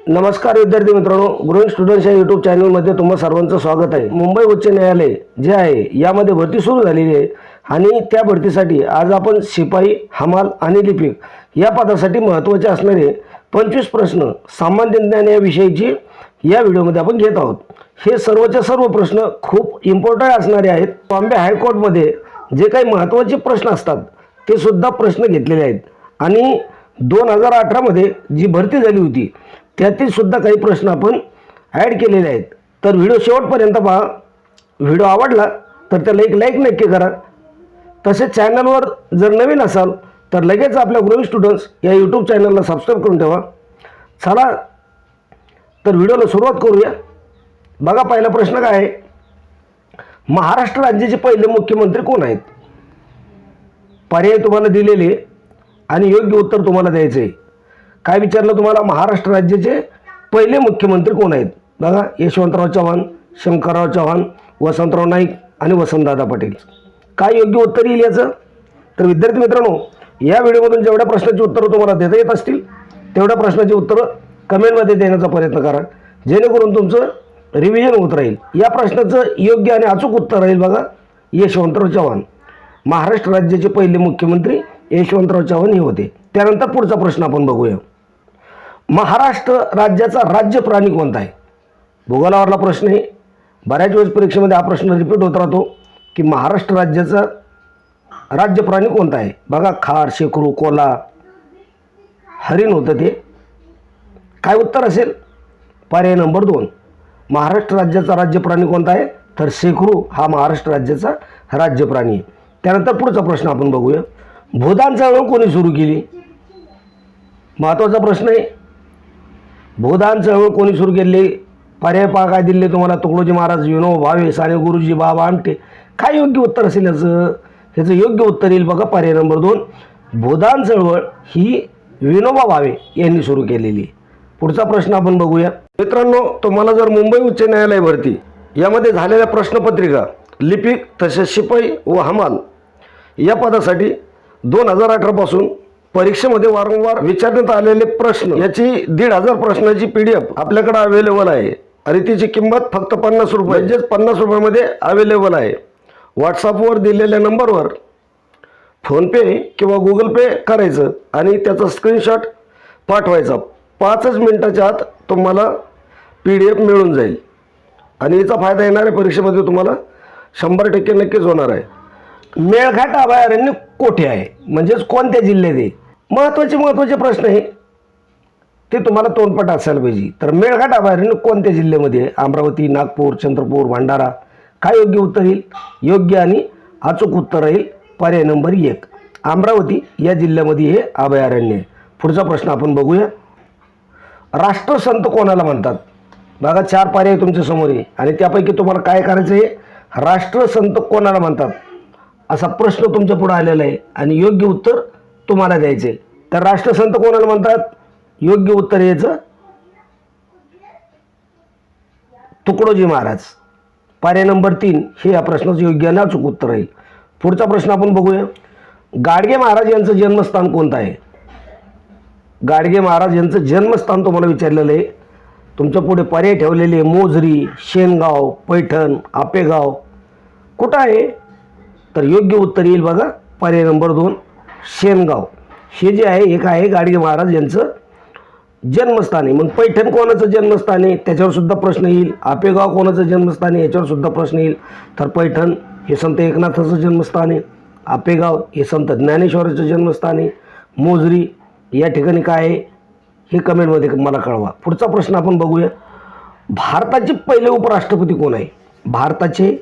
नमस्कार विद्यार्थी मित्रांनो, ग्रोइंग स्टुडंट्स या यूट्यूब चॅनलमध्ये तुम्हा सर्वांचं स्वागत आहे। मुंबई उच्च न्यायालय जे आहे यामध्ये भरती सुरू झालेली आहे आणि त्या भरतीसाठी आज आपण शिपाई, हमाल आणि लिपिक या पदासाठी महत्त्वाचे असणारे 25 प्रश्न सामान्य ज्ञान या विषयीची या व्हिडिओमध्ये आपण घेत आहोत। हे सर्वच्या सर्व प्रश्न खूप इम्पॉर्टंट असणारे आहेत। बॉम्बे हायकोर्टमध्ये जे काही महत्त्वाचे प्रश्न असतात ते सुद्धा प्रश्न घेतलेले आहेत आणि 2018 मध्ये जी भरती झाली होती त्यातील सुद्धा काही प्रश्न आपण ॲड केलेले आहेत। तर व्हिडिओ शेवटपर्यंत पहा। व्हिडिओ आवडला तर त्याला एक लाईक नक्की करा। तसेच चॅनलवर जर नवीन असाल तर लगेच आपल्या ग्रोइंग स्टुडंट्स या यूट्यूब चॅनलला सबस्क्राईब करून ठेवा। चला तर व्हिडिओला सुरुवात करूया। बघा, पहिला प्रश्न काय आहे, महाराष्ट्र राज्याचे पहिले मुख्यमंत्री कोण आहेत? पर्याय तुम्हाला दिलेले आणि योग्य उत्तर तुम्हाला द्यायचे आहे। काय विचारलं तुम्हाला? महाराष्ट्र राज्याचे पहिले मुख्यमंत्री कोण आहेत? बघा, यशवंतराव चव्हाण, शंकरराव चव्हाण, वसंतराव नाईक आणि वसंतदादा पटेल। काय योग्य उत्तर येईल याचं? तर विद्यार्थी मित्रांनो, या व्हिडिओमधून जेवढ्या प्रश्नाची उत्तरं तुम्हाला देता येत असतील तेवढ्या प्रश्नाची उत्तरं कमेंटमध्ये देण्याचा प्रयत्न करा, जेणेकरून तुमचं रिव्हिजन होत राहील। या प्रश्नाचं योग्य आणि अचूक उत्तर राहील बघा, यशवंतराव चव्हाण। महाराष्ट्र राज्याचे पहिले मुख्यमंत्री यशवंतराव चव्हाण हे होते। त्यानंतर पुढचा प्रश्न आपण बघूया। महाराष्ट्र राज्याचा राज्य प्राणी कोणता आहे? भूगोलावरला प्रश्न आहे। बऱ्याच वेळेस परीक्षेमध्ये हा प्रश्न रिपीट होत राहतो की महाराष्ट्र राज्याचा राज्य प्राणी कोणता आहे? बघा, खार, शेकरू, कोल्हा, हरिण होतं ते। काय उत्तर असेल? पर्याय नंबर 2, महाराष्ट्र राज्याचा राज्य प्राणी कोणता आहे? तर शेकरू हा महाराष्ट्र राज्याचा राज्य प्राणी आहे। त्यानंतर पुढचा प्रश्न आपण बघूया। भूदान चळवळ कोणी सुरू केली? महत्त्वाचा प्रश्न आहे। भूदान चळवळ कोणी सुरू केली? पर्याय पहा काय दिले तुम्हाला, तुकडोजी महाराज, विनोबा भावे, साने गुरुजी, बाबा आमटे। काय योग्य उत्तर असेल याचं? ह्याचं योग्य उत्तर येईल बघा, पर्याय नंबर 2, भूदान चळवळ ही विनोबा भावे यांनी सुरू केलेली। पुढचा प्रश्न आपण बघूया। मित्रांनो, तुम्हाला जर मुंबई उच्च न्यायालय भरती यामध्ये झालेल्या प्रश्नपत्रिका लिपिक तसेच शिपाई व हमाल या पदासाठी 2018 पासून परीक्षेमध्ये वारंवार विचारण्यात आलेले प्रश्न याची 1,500 प्रश्नाची PDF आपल्याकडे अवेलेबल आहे आणि तिची किंमत फक्त 50 रुपये, म्हणजेच 50 रुपयामध्ये अवेलेबल आहे। व्हॉट्सअपवर दिलेल्या नंबरवर फोनपे किंवा गूगल पे करायचं आणि त्याचा स्क्रीनशॉट पाठवायचा। 5च मिनिटाच्या आत तुम्हाला PDF मिळून जाईल आणि याचा फायदा येणाऱ्या परीक्षेमध्ये तुम्हाला 100% नक्कीच होणार आहे। मेळघाट अभयारण्य कोठे आहे, म्हणजेच कोणत्या जिल्ह्यात आहे? महत्त्वाचे प्रश्न आहे, ते तुम्हाला तोंडपाठ असायला पाहिजे। तर मेळघाट अभयारण्य कोणत्या जिल्ह्यामध्ये आहे? अमरावती, नागपूर, चंद्रपूर, भंडारा। काय योग्य उत्तर येईल? योग्य आणि अचूक उत्तर राहील पर्याय नंबर 1, अमरावती या जिल्ह्यामध्ये हे अभयारण्य आहे। पुढचा प्रश्न आपण बघूया। राष्ट्रसंत कोणाला म्हणतात? बघा, 4 पर्याय तुमच्या समोर आहे आणि त्यापैकी तुम्हाला काय करायचं आहे? राष्ट्रसंत कोणाला म्हणतात असा प्रश्न तुमच्या पुढे आलेला आहे आणि योग्य उत्तर तुम्हाला द्यायचे। तर राष्ट्रसंत कोणाला म्हणतात? योग्य उत्तर याचं तुकडोजी महाराज। पर्याय नंबर 3 हे या प्रश्नाचं योग्य आणि अचूक उत्तर राहील। पुढचा प्रश्न आपण बघूया। गाडगे महाराज यांचं जन्मस्थान कोणतं आहे? गाडगे महाराज यांचं जन्मस्थान तुम्हाला विचारलेलं आहे। तुमच्या पुढे पर्याय ठेवलेले मोजरी, शेनगाव, पैठण, आपेगाव। कुठं आहे? तर योग्य उत्तर येईल बघा, पर्याय नंबर 2, शेनगाव। हे जे आहे एक आहे गाडगे महाराज यांचं जन्मस्थान आहे। मग पैठण कोणाचं जन्मस्थान आहे त्याच्यावर सुद्धा प्रश्न येईल। आपेगाव कोणाचं जन्मस्थान आहे याच्यावर सुद्धा प्रश्न येईल। तर पैठण हे संत एकनाथाचं जन्मस्थान आहे, आपेगाव हे संत ज्ञानेश्वराचं जन्मस्थान आहे, मोजरी या ठिकाणी काय आहे हे कमेंटमध्ये मला कळवा। पुढचा प्रश्न आपण बघूया। भारताचे पहिले उपराष्ट्रपती कोण आहे? भारताचे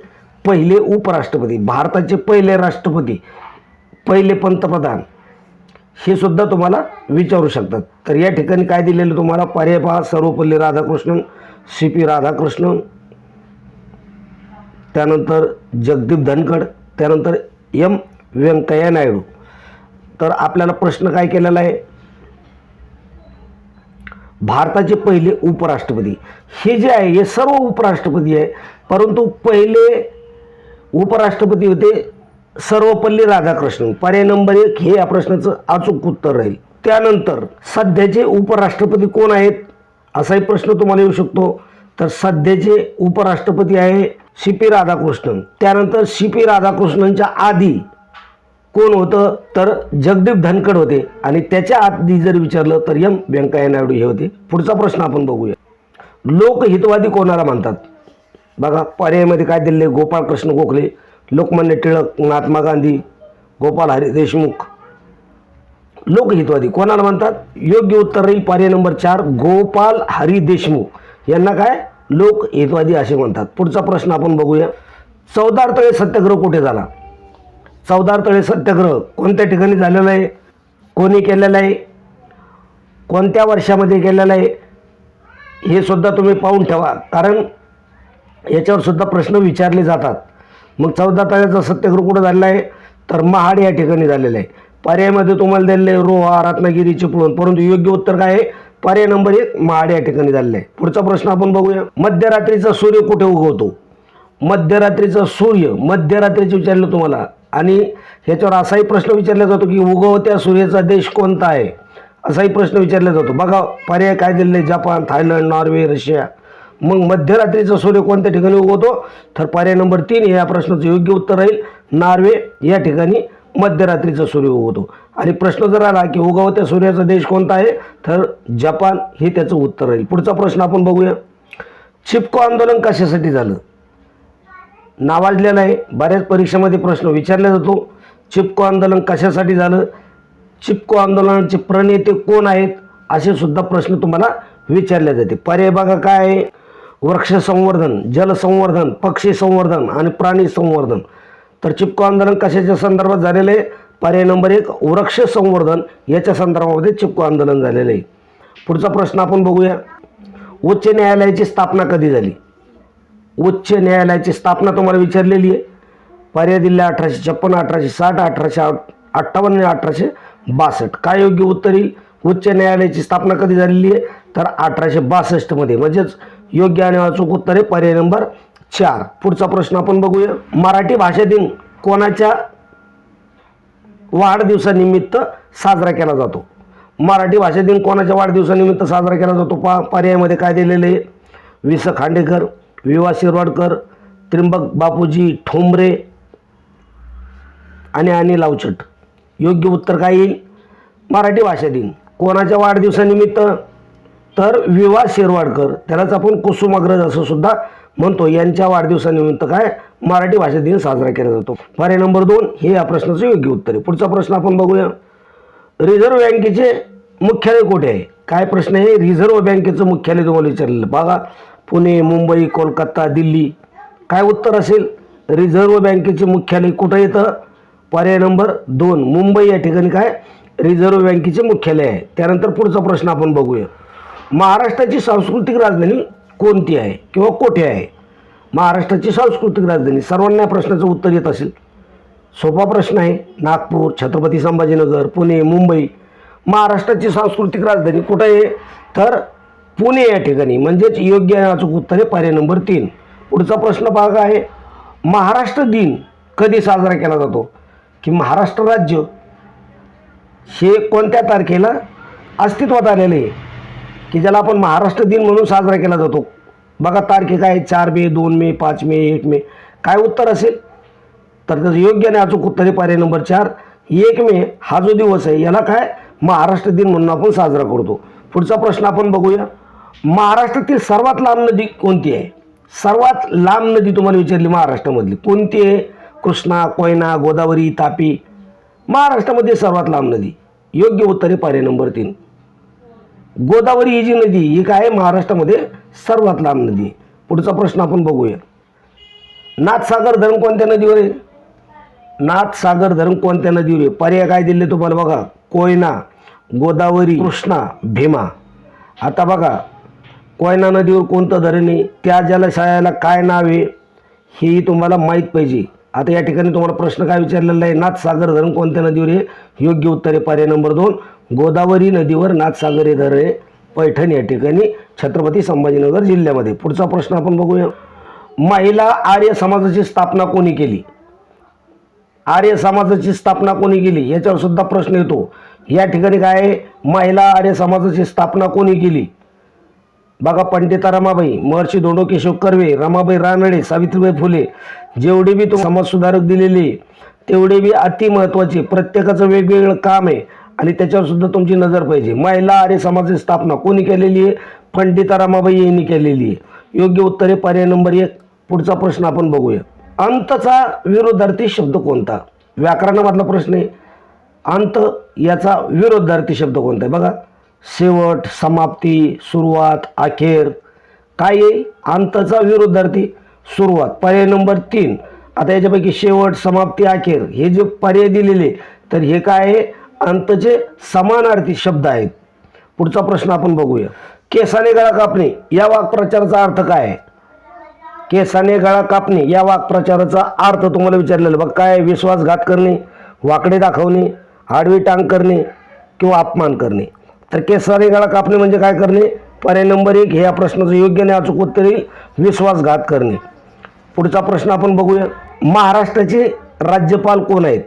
पहिले उपराष्ट्रपती, भारताचे पहिले राष्ट्रपती, पहिले पंतप्रधान हे सुद्धा तुम्हाला विचारू शकतात। तर या ठिकाणी काय दिलेलं तुम्हाला? पर्याय पहा, सर्वपल्ली राधाकृष्णन, CP राधाकृष्णन, त्यानंतर जगदीप धनखड, त्यानंतर M व्यंकय्या नायडू। तर आपल्याला प्रश्न काय केलेला आहे? भारताचे पहिले उपराष्ट्रपती हे जे आहे हे सर्व उपराष्ट्रपती आहे, परंतु पहिले उपराष्ट्रपती होते सर्वपल्ली राधाकृष्णन। पर्याय नंबर 1 हे या प्रश्नाचं अचूक उत्तर राहील। त्यानंतर सध्याचे उपराष्ट्रपती कोण आहेत? असाही प्रश्न तुम्हाला येऊ शकतो. तर सध्याचे उपराष्ट्रपती आहे सी.पी. राधाकृष्णन. त्यानंतर सी.पी. राधाकृष्णनच्या आधी कोण होतं तर जगदीप धनखड होते आणि त्याच्या आधी जर विचारलं तर एम व्यंकय्या नायडू हे होते. पुढचा प्रश्न आपण बघूया. लोकहितवादी कोणाला म्हणतात? बघा पर्यायामध्ये काय दिले? गोपाळकृष्ण गोखले, लोकमान्य टिळक, महात्मा गांधी, गोपाल हरी देशमुख. लोकहितवादी कोणाला म्हणतात? योग्य उत्तर राहील पर्याय नंबर 4 गोपाल हरी देशमुख यांना काय लोकहितवादी असे म्हणतात. पुढचा प्रश्न आपण बघूया. चौदार तळे सत्याग्रह कुठे झाला? चौदार तळे सत्याग्रह कोणत्या ठिकाणी झालेला आहे? कोणी केलेला आहे? कोणत्या वर्षामध्ये केलेला आहे? हे सुद्धा तुम्ही पाहून ठेवा, कारण याच्यावर सुद्धा प्रश्न विचारले जातात. मग चौदार तळ्याचा सत्याग्रह कुठे झालेला आहे तर महाड या ठिकाणी झालेला आहे. पर्यायामध्ये तुम्हाला दिलेलं आहे रोहा, रत्नागिरी, चिपळूण, परंतु योग्य उत्तर काय आहे? पर्याय नंबर 1 महाड या ठिकाणी झालेला आहे. पुढचा प्रश्न आपण बघूया. मध्यरात्रीचा सूर्य कुठे उगवतो? मध्यरात्रीचा सूर्य मध्यरात्रीचे विचारलं तुम्हाला आणि ह्याच्यावर असाही प्रश्न विचारला जातो की उगवत्या सूर्याचा देश कोणता आहे, असाही प्रश्न विचारला जातो. बघा पर्याय काय दिलेले? Japan, Thailand, Norway, Russia. मग मध्यरात्रीचा सूर्य कोणत्या ठिकाणी उगवतो तर पर्याय नंबर 3 या प्रश्नाचं योग्य उत्तर राहील नॉर्वे या ठिकाणी मध्यरात्रीचा सूर्य उगवतो. आणि प्रश्न जर आला की उगवत्या सूर्याचा देश कोणता आहे तर जपान हे त्याचं उत्तर राहील. पुढचा प्रश्न आपण बघूया. चिपको आंदोलन कशासाठी झालं? नावाजलेलं आहे, बऱ्याच परीक्षेमध्ये प्रश्न विचारला जातो. चिपको आंदोलन कशासाठी झालं? चिपको आंदोलनाचे प्रणेते कोण आहेत असे सुद्धा प्रश्न तुम्हाला विचारले जाते. पर्याय बघा काय आहे? वृक्ष संवर्धन, जल संवर्धन, पक्षी संवर्धन आणि प्राणी संवर्धन. तर चिपको आंदोलन कशाच्या संदर्भात झालेलं आहे? पर्याय नंबर 1 वृक्ष संवर्धन याच्या संदर्भामध्ये चिपको आंदोलन झालेलं आहे. पुढचा प्रश्न आपण बघूया. उच्च न्यायालयाची स्थापना कधी झाली? उच्च न्यायालयाची स्थापना तुम्हाला विचारलेली आहे. पर्याय दिले 1856, 1860, 1858 आणि 1862. काय योग्य उत्तर येईल? उच्च न्यायालयाची स्थापना कधी झालेली आहे तर 1862 मध्ये. म्हणजेच योग्य आणि अचूक उत्तर आहे पर्याय नंबर 4. पुढचा प्रश्न आपण बघूया. मराठी भाषा दिन कोणाच्या वाढदिवसानिमित्त साजरा केला जातो? मराठी भाषा दिन कोणाच्या वाढदिवसानिमित्त साजरा केला जातो? पर्यायामध्ये काय दिलेले आहे? वि. स. खांडेकर, वि. वा. शिरवाडकर, त्र्यंबक बापूजी ठोंबरे आणि अनिल अवचट. योग्य उत्तर काय येईल? मराठी भाषा दिन कोणाच्या वाढदिवसानिमित्त तर वि. वा. शिरवाडकर, त्यालाच आपण कुसुमाग्रज असं सुद्धा म्हणतो, यांच्या वाढदिवसानिमित्त काय मराठी भाषा दिन साजरा केला जातो. पर्याय नंबर 2 हे या प्रश्नाचं योग्य उत्तर आहे. पुढचा प्रश्न आपण बघूया. रिझर्व्ह बँकेचे मुख्यालय कुठे आहे? काय प्रश्न आहे? रिझर्व्ह बँकेचं मुख्यालय तुम्हाला विचारलेलं. बघा पुणे, मुंबई, कोलकाता, दिल्ली. काय उत्तर असेल? रिझर्व्ह बँकेचे मुख्यालय कुठं येतं? पर्याय नंबर 2 मुंबई या ठिकाणी काय रिझर्व्ह बँकेचे मुख्यालय आहे. त्यानंतर पुढचा प्रश्न आपण बघूया. महाराष्ट्राची सांस्कृतिक राजधानी कोणती आहे किंवा कोठे आहे? महाराष्ट्राची सांस्कृतिक राजधानी, सर्वांना या प्रश्नाचं उत्तर येत असेल. सोपा प्रश्न आहे. नागपूर, छत्रपती संभाजीनगर, पुणे, मुंबई. महाराष्ट्राची सांस्कृतिक राजधानी कुठं आहे तर पुणे या ठिकाणी. म्हणजेच योग्य आणि अचूक उत्तर आहे पर्याय नंबर 3. पुढचा प्रश्न बघा आहे. महाराष्ट्र दिन कधी साजरा केला जातो? की महाराष्ट्र राज्य हे कोणत्या तारखेला अस्तित्वात आलेले आहे की ज्याला आपण महाराष्ट्र दिन म्हणून साजरा केला जातो? बघा तारखे काय? 4 मे, 2 मे, 5 मे, 1 मे. काय उत्तर असेल तर त्याचं योग्य आणि अचूक उत्तर आहे पर्याय नंबर 4 1 मे हा जो दिवस आहे याला काय महाराष्ट्र दिन म्हणून आपण साजरा करतो. पुढचा प्रश्न आपण बघूया. महाराष्ट्रातील सर्वात लांब नदी कोणती आहे? सर्वात लांब नदी तुम्हाला विचारली महाराष्ट्रामधली कोणती आहे? कृष्णा, कोयना, गोदावरी, तापी. महाराष्ट्रामध्ये सर्वात लांब नदी योग्य उत्तर आहे पर्याय नंबर 3 गोदावरी ही जी नदी ही काय महाराष्ट्रामध्ये सर्वात लांब नदी. पुढचा प्रश्न आपण बघूया. नाथसागर धरण कोणत्या नदीवर आहे? नाथसागर धरण कोणत्या नदीवर आहे? पर्याय काय दिले तुम्हाला बघा. कोयना, गोदावरी, कृष्णा, भीमा. आता बघा कोयना नदीवर कोणतं धरण आहे, त्या जलाशयाला काय नाव आहे हेही तुम्हाला माहीत पाहिजे. आता या ठिकाणी तुम्हाला प्रश्न काय विचारलेला आहे? नाथसागर धरण कोणत्या नदीवर आहे? योग्य उत्तर आहे पर्याय नंबर 2 गोदावरी नदीवर नाथसागर हे धरण आहे. पैठण या ठिकाणी छत्रपती संभाजीनगर जिल्ह्यामध्ये. पुढचा प्रश्न आपण बघूया. महिला आर्य समाजाची स्थापना कोणी केली? आर्य समाजाची स्थापना कोणी केली याच्यावर सुद्धा प्रश्न येतो. या ठिकाणी काय आहे? महिला आर्य समाजाची स्थापना कोणी केली बघा, पंडिता रमाबाई, महर्षी धोंडो केशव कर्वे, रमाबाई रानडे, सावित्रीबाई फुले, जेवढे बी तुम्ही समाजसुधारक दिलेले तेवढे बी अति महत्त्वाचे. प्रत्येकाचं वेगवेगळं काम आहे आणि त्याच्यावर सुद्धा तुमची नजर पाहिजे. महिला आर्य समाजाची स्थापना कोणी केलेली आहे? पंडिता रमाबाई यांनी केलेली आहे. योग्य उत्तर आहे पर्याय नंबर 1. पुढचा प्रश्न आपण बघूया. अंतचा विरोधार्थी शब्द कोणता? व्याकरणामधला प्रश्न आहे. अंत याचा विरोधार्थी शब्द कोणता आहे? बघा, शेवट, समाप्ती, सुरुवात, अखेर. काय आहे अंतचा विरोधार्थी? सुरुवात. पर्याय नंबर 3. आता याच्यापैकी शेवट, समाप्ती, अखेर हे जे पर्याय दिलेले तर हे काय आहे? अंतचे समानार्थी शब्द आहेत. पुढचा प्रश्न आपण बघूया. केसाने गळा कापणे या वाक्प्रचाराचा अर्थ काय आहे? केसाने गळा कापणे या वाक्प्रचाराचा अर्थ तुम्हाला विचारलेला. बघ काय? विश्वासघात करणे, वाकडे दाखवणे, आडवी टांग करणे किंवा अपमान करणे. तर केसाने गळा कापणे म्हणजे काय करणे? पर्याय नंबर 1 हे या प्रश्नाचं योग्य आणि अचूक उत्तर येईल, विश्वासघात करणे. पुढचा प्रश्न आपण बघूया. महाराष्ट्राचे राज्यपाल कोण आहेत?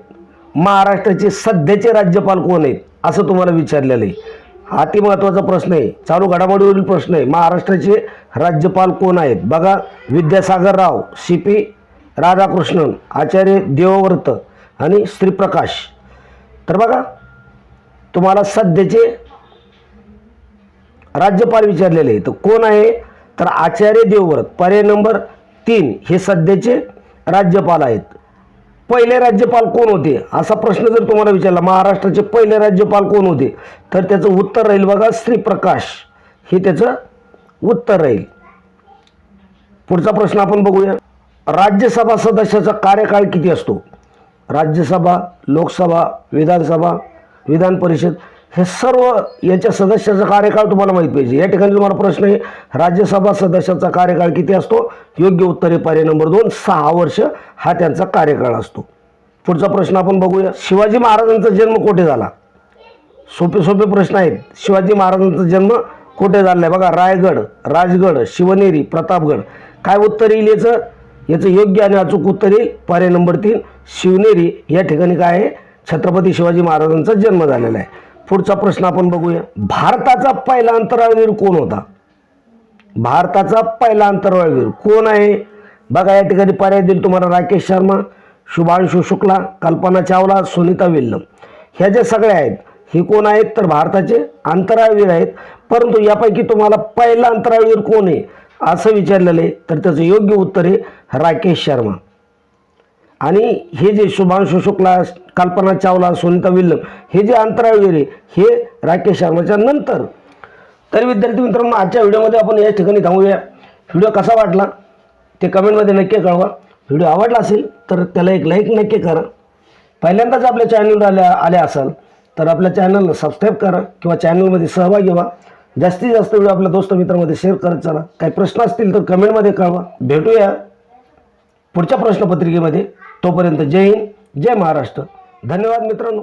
महाराष्ट्राचे सध्याचे राज्यपाल कोण आहेत असं तुम्हाला विचारलेलं आहे. अति महत्त्वाचा प्रश्न आहे, चालू घडामोडीवरील प्रश्न आहे. महाराष्ट्राचे राज्यपाल कोण आहेत? बघा, विद्यासागर राव, CP राधाकृष्णन, आचार्य देवव्रत आणि श्रीप्रकाश. तर बघा, तुम्हाला सध्याचे राज्यपाल विचारलेले आहे तर कोण आहे? तर आचार्य देवव्रत. पर्याय नंबर 3 हे सध्याचे राज्यपाल आहेत. पहिले राज्यपाल कोण होते असा प्रश्न जर तुम्हाला विचारला, महाराष्ट्राचे पहिले राज्यपाल कोण होते, तर त्याचं उत्तर राहील बघा श्रीप्रकाश, हे त्याचं उत्तर राहील. पुढचा प्रश्न आपण बघूया. राज्यसभा सदस्याचा कार्यकाळ किती असतो? राज्यसभा, लोकसभा, विधानसभा, विधान परिषद हे सर्व याच्या सदस्याचा कार्यकाळ तुम्हाला माहीत पाहिजे. या ठिकाणी तुम्हाला प्रश्न आहे, राज्यसभा सदस्याचा कार्यकाळ किती असतो? योग्य उत्तर आहे पर्याय नंबर 2 6 वर्ष हा त्यांचा कार्यकाळ असतो. पुढचा प्रश्न आपण बघूया. शिवाजी महाराजांचा जन्म कुठे झाला? सोपे सोपे प्रश्न आहेत. शिवाजी महाराजांचा जन्म कुठे झाला आहे? बघा, रायगड, राजगड, शिवनेरी, प्रतापगड. काय उत्तर येईल याचं? याचं योग्य आणि अचूक उत्तर येईल पर्याय नंबर 3 शिवनेरी या ठिकाणी काय आहे? छत्रपती शिवाजी महाराजांचा जन्म झालेला आहे. पुढचा प्रश्न आपण बघूया. भारताचा पहिला अंतराळवीर कोण होता? भारताचा पहिला अंतराळवीर कोण आहे? बघा, या ठिकाणी पर्याय देईल तुम्हाला राकेश शर्मा, शुभांशु शुक्ला, कल्पना चावला, सुनीता विल्यम. ह्या ज्या सगळ्या आहेत हे कोण आहेत? तर भारताचे अंतराळवीर आहेत. परंतु यापैकी तुम्हाला पहिला अंतराळवीर कोण आहे असं विचारलेलं आहे तर त्याचं योग्य उत्तर आहे राकेश शर्मा. आणि हे जे शुभांशु शुक्ला, कल्पना चावला, सुनीता विल्यम हे जे अंतराळवीर आहे हे राकेश शर्माच्या नंतर. तर विद्यार्थी मित्रांनो, आजच्या व्हिडिओमध्ये आपण या ठिकाणी थांबूया. व्हिडिओ कसा वाटला ते कमेंटमध्ये नक्की कळवा. व्हिडिओ आवडला असेल तर त्याला एक लाईक नक्की करा. पहिल्यांदाच आपल्या चॅनलवर आले असाल तर आपल्या चॅनलला सबस्क्राईब करा किंवा चॅनलमध्ये सहभागी व्हा. जास्तीत जास्त व्हिडिओ आपल्या दोस्त मित्रांमध्ये शेअर करत चला. काही प्रश्न असतील तर कमेंटमध्ये कळवा. भेटूया पुढच्या प्रश्नपत्रिकेमध्ये. तोपर्यंत जय हिंद, जय महाराष्ट्र. धन्यवाद मित्रांनो.